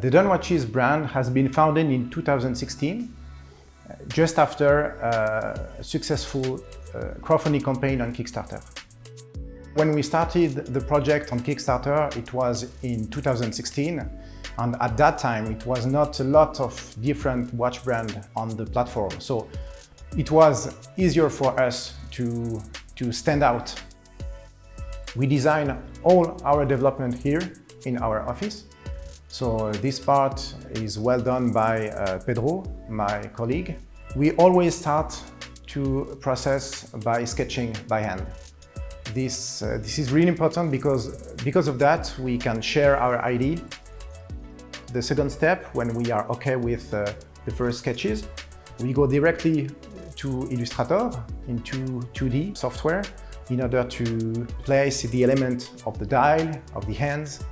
The Done Watches brand has been founded in 2016, just after a successful crowdfunding campaign on Kickstarter. When we started the project on Kickstarter, it was in 2016, and at that time it was not a lot of different watch brands on the platform. So it was easier for us to stand out. We design all our development here in our office. So this part is well done by Pedro, my colleague. We always start to process by sketching by hand. This is really important because of that we can share our idea. The second step, when we are okay with the first sketches, we go directly to Illustrator into 2D software in order to place the element of the dial, of the hands.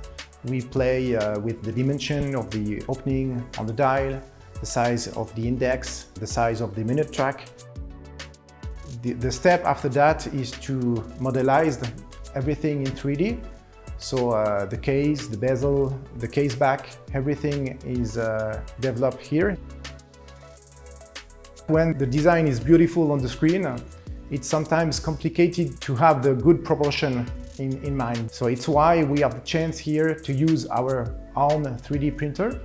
We play with the dimension of the opening on the dial, the size of the index, the size of the minute track. The step after that is to modelize everything in 3D. So the case, the bezel, the case back, everything is developed here. When the design is beautiful on the screen, it's sometimes complicated to have the good proportion in mind. So it's why we have the chance here to use our own 3D printer.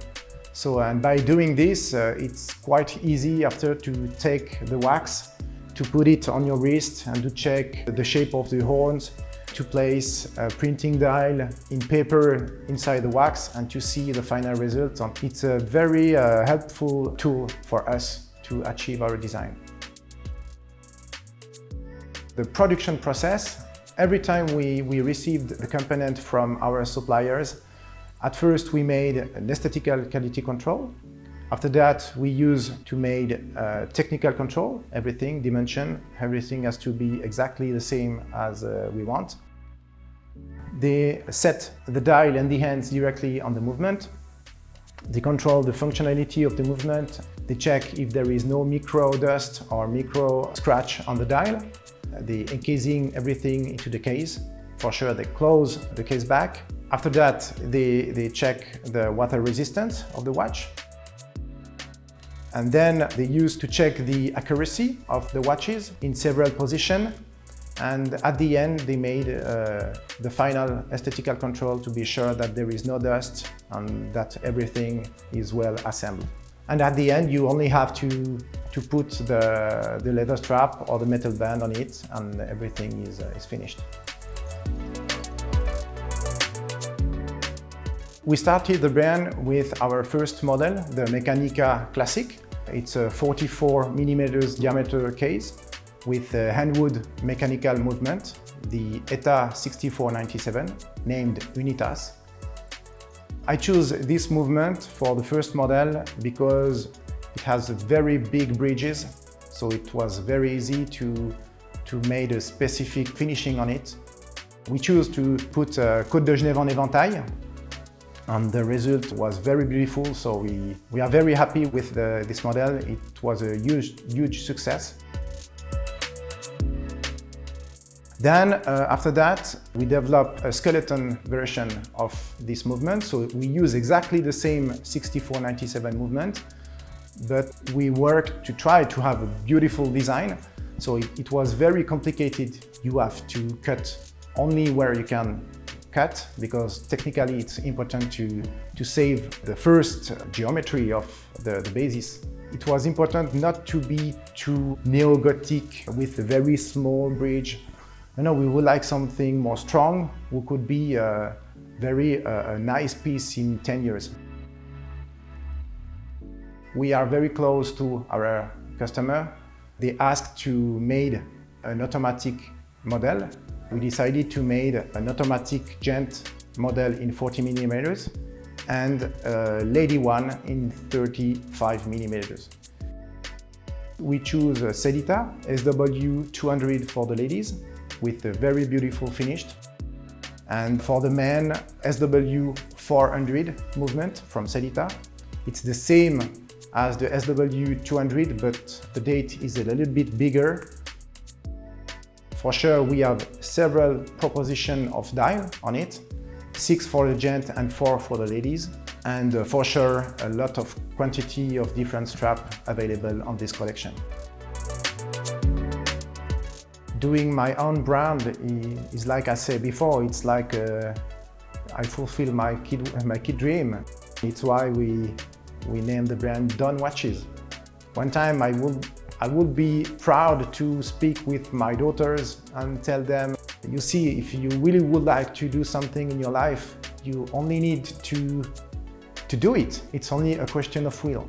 So, and by doing this, it's quite easy after to take the wax, to put it on your wrist and to check the shape of the horns, to place a printing dial in paper inside the wax and to see the final result. It's a very helpful tool for us to achieve our design. The production process, every time we received the component from our suppliers, at first we made an aesthetical quality control. After that, we used to make technical control, everything, dimension, everything has to be exactly the same as we want. They set the dial and the hands directly on the movement. They control the functionality of the movement. They check if there is no micro dust or micro scratch on the dial. They encasing everything into the case. For sure, they close the case back. After that, they check the water resistance of the watch. And then they use to check the accuracy of the watches in several positions. And at the end, they made the final aesthetical control to be sure that there is no dust and that everything is well assembled. And at the end, you only have to put the leather strap or the metal band on it, and everything is finished. We started the brand with our first model, the Mechanica Classic. It's a 44mm diameter case with a handwood mechanical movement, the ETA 6497, named Unitas. I chose this movement for the first model because it has very big bridges, so it was very easy to make a specific finishing on it. We chose to put Côte de Genève en éventail, and the result was very beautiful, so we are very happy with this model. It was a huge success. Then, after that, we developed a skeleton version of this movement. So we use exactly the same 6497 movement, but we worked to try to have a beautiful design. So it was very complicated. You have to cut only where you can cut, because technically it's important to save the first geometry of the basis. It was important not to be too neo-Gothic with a very small bridge. No, we would like something more strong, who could be a nice piece in 10 years. We are very close to our customer. They asked to make an automatic model. We decided to make an automatic gent model in 40mm and a lady one in 35mm. We choose a Sedita SW200 for the ladies, with a very beautiful finish. And for the men, SW400 movement from Sedita. It's the same as the SW200, but the date is a little bit bigger. For sure, we have several propositions of dial on it, 6 for the gent and 4 for the ladies. and for sure a lot of quantity of different straps available on this collection. Doing my own brand is like I said before, it's like I fulfill my kid dream. It's why we named the brand Done Watches. One time I would be proud to speak with my daughters and tell them, you see, if you really would like to do something in your life, you only need to do it. It's only a question of will.